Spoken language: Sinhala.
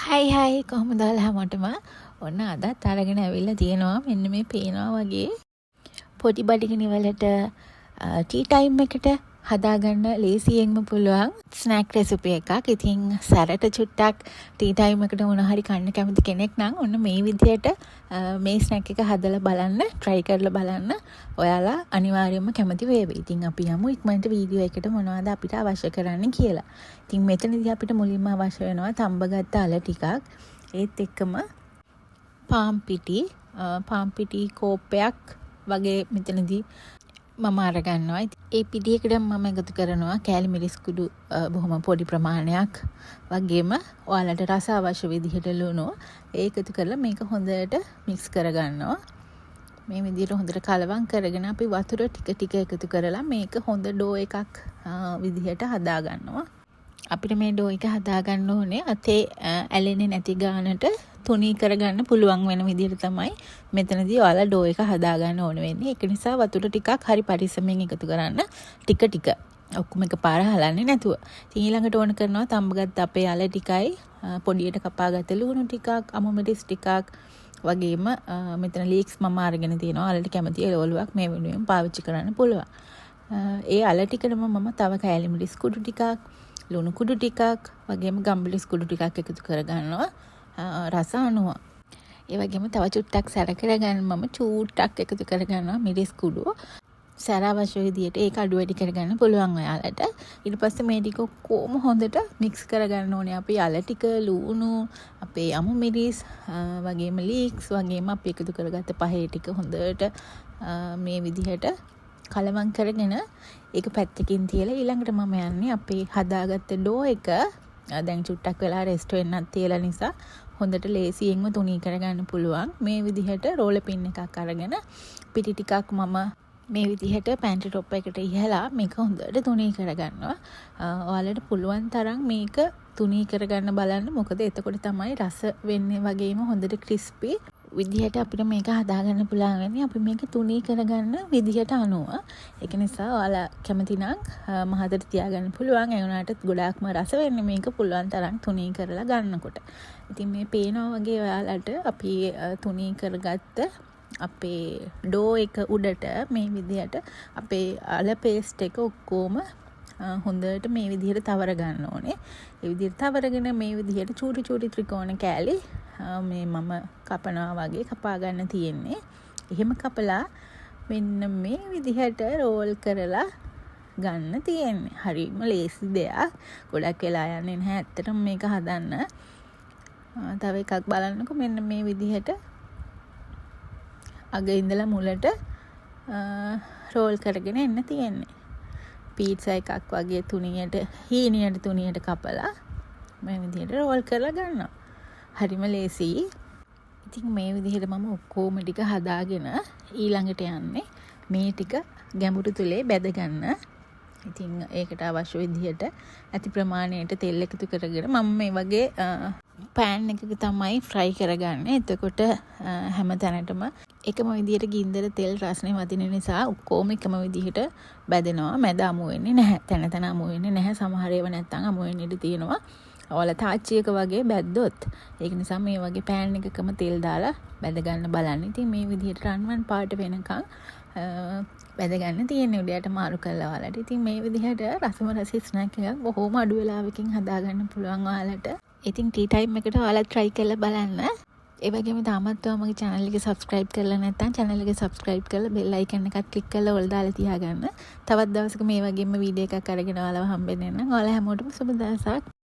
හයි කොහොමද ඔයාලා හැමෝටම ඔන්න අදත් අරගෙන ඇවිල්ලා තියෙනවා මෙන්න මේ පේනවා වගේ පොඩි බඩගිනි වලට ටී ටයිම් එකට හදාගන්න ලේසියෙන්ම පුළුවන් ස්නැක් රෙසිපි එකක්. ඉතින් සැරට චුට්ටක් ටී ටයිම් එකට මොන හරි කන්න කැමති කෙනෙක් නම් ඔන්න මේ විදියට මේ ස්නැක් එක හදලා බලන්න, try කරලා බලන්න. ඔයාලා අනිවාර්යයෙන්ම කැමති වේවි. ඉතින් අපි යමු ඉක්මනට වීඩියෝ එකට මොනවද අපිට අවශ්‍ය කරන්නේ කියලා. ඉතින් මෙතනදී අපිට මුලින්ම අවශ්‍ය වෙනවා තඹගත්ත අල ටිකක්. ඒත් එක්කම පාම් පිටි කෝප්පයක් වගේ මෙතනදී මම අරගන්නවා. ඒ පිටියකට මම එකතු කරනවා කෑලි මිරිස් කුඩු බොහොම පොඩි ප්‍රමාණයක්. වගේම ඔයාලට රස අවශ්‍ය විදිහට ලුණු ඒකතු කරලා මේක හොඳට මික්ස් කරගන්නවා. මේ විදිහට හොඳට කලවම් කරගෙන අපි වතුර ටික එකතු කරලා මේක හොඳ ඩෝ එකක් විදිහට හදා ගන්නවා. අපිට මේ ඩෝ එක හදා ගන්න ඕනේ අතේ ඇලෙන්නේ නැති ගානට තුනී කරගන්න පුළුවන් වෙන විදිහට තමයි මෙතනදී ඔයාලා ඩෝ එක හදා ගන්න ඕන වෙන්නේ. ඒක නිසා වතුර ටිකක් හරි පරිස්සමෙන් එකතු කරන්න ටික. ඔක්කොම එකපාර හලන්නේ නැතුව. ඉතින් ඊළඟට ඕන කරනවා තඹගත්ත අපේ අල ටිකයි පොඩියට කපාගත්ත ලුණු ටිකක්, අමු මිරිස් ටිකක් වගේම මෙතන ලීක්ස් මම අරගෙන තියෙනවා. අලට කැමති එළවලුවක් මේ වෙනුවෙන් පාවිච්චි කරන්න පුළුවන්. ඒ අල ටිකටම මම තව කෑලි මිරිස් කුඩු ටිකක්, ලුණු කුඩු ටිකක් වගේම ගම්බිරිස් කුඩු ටිකක් එකතු කරගන්නවා රස අනුව. ඒ වගේම තව චුට්ටක් සැර කරගන්න මම චූට්ටක් එකතු කරගන්නවා මිරිස් කුඩු. සැර අවශ්‍ය විදියට ඒක අඩු වැඩි කරගන්න පුළුවන් ඔයාලට. ඊට පස්සේ මේ ටික කොහොම හොඳට මික්ස් කරගන්න ඕනේ. අපි අල ටික, ලුණු, අපේ අමු මිරිස් වගේම ලීක්ස් වගේම අපි එකතු කරගත්ත පහේ ටික හොඳට මේ විදිහට කලවම් කරගෙන ඒක පැත්තකින් තියලා ඊළඟට මම යන්නේ අපේ හදාගත්ත ඩෝ එක දැන් චුට්ටක් වෙලා රෙස්ට් වෙන්නත් තියලා නිසා හොඳට ලේසියෙන්ම තුනී කරගන්න පුළුවන්. මේ විදිහට රෝල පින් එකක් අරගෙන පිටි ටිකක් මම මේ විදිහට පැන්ට්‍රි টොප් එකට ඉහලා මේක හොඳට තුනී කරගන්නවා. ඔයාලට පුළුවන් තරම් මේක තුනී කරගන්න බලන්න. මොකද එතකොට තමයි රස වෙන්නේ වගේම හොඳට ක්‍රිස්පි විදිහට අපිට මේක හදාගන්න පුළුවන් වෙන්නේ. අපි මේක තුනී කරගන්න විදිහට අනුව. ඒක නිසා ඔයාලා කැමති නම් මහතට තියාගන්න පුළුවන්. ඒ වුණාට ගොඩාක්ම රස වෙන්නේ මේක පුළුවන් තරම් තුනී කරලා ගන්නකොට. ඉතින් මේ පේනවා වගේ ඔයාලට අපි තුනී කරගත්ත අපේ ඩෝ එක උඩට මේ විදිහට අපේ අල පේස්ට් එක ඔක්කොම හොඳට මේ විදිහට තවර ගන්න ඕනේ. ඒ විදිහට තවරගෙන මේ විදිහට චූටි ත්‍රිකෝණ කෑලි මේ මම කපනවා වගේ කපා ගන්න තියෙන්නේ. එහෙම කපලා මෙන්න මේ විදිහට රෝල් කරලා ගන්න තියෙන්නේ. හරිම ලේසි දෙයක්. ගොඩක් වෙලා යන්නේ නැහැ ඇත්තටම මේක හදන්න. තව එකක් බලන්නකො මෙන්න මේ විදිහට අග ඉඳලා මුලට රෝල් කරගෙන එන්න තියෙන්නේ. පීට්සා එකක් වගේ හීනියට තුනියට කපලා මේ විදිහට රෝල් කරලා ගන්නවා. හරිම ලේසියි. ඉතින් මේ විදිහට මම ඔක්කොම ටික හදාගෙන ඊළඟට යන්නේ මේ ටික ගැඹුරු තුලේ බැද ගන්න. ඉතින් ඒකට අවශ්‍ය විදිහට ඇති ප්‍රමාණයට තෙල් එකතු කරගෙන මම මේ වගේ පෑන් එකක තමයි ෆ්‍රයි කරගන්නේ. එතකොට හැම තැනටම එකම විදිහට ගින්දර තෙල් රස්නේ වදින නිසා ඔක්කොම එකම විදිහට බැදෙනවා. මැද අමු වෙන්නේ නැහැ. තැන අමු වෙන්නේ නැහැ. සමහර ඒවා නැත්තම් අමු වෙන්න ඉඩ තියෙනවා. ඔයාලා තාච්චියක වගේ බැද්දොත්. ඒක නිසා මේ වගේ පෑන් එකකම තෙල් දාලා බැද ගන්න බලන්න. ඉතින් මේ විදිහට රන්වන් පාට වෙනකන් බැද ගන්න තියෙන්නේ උඩයට මාරු කරලා ඔයාලට. ඉතින් මේ විදිහට රසි ස්නැක් එකක් බොහොම අඩු වෙලාවකින් හදා ගන්න පුළුවන් ඔයාලට. ඉතින් ටී ටයිම් එකට ඔයාලා try කරලා බලන්න. ඒ වගේම තාමත් ඔයාලා මගේ channel එක subscribe කරලා නැත්නම් channel එක subscribe කරලා bell icon එකත් click කරලා ඕල් දාලා තියාගන්න. තවත් දවසක මේ වගේම වීඩියෝ එකක් අරගෙන ඔයාලව හම්බෙන්න එන්නම්. ඔයාලා හැමෝටම සුබ දවසක්.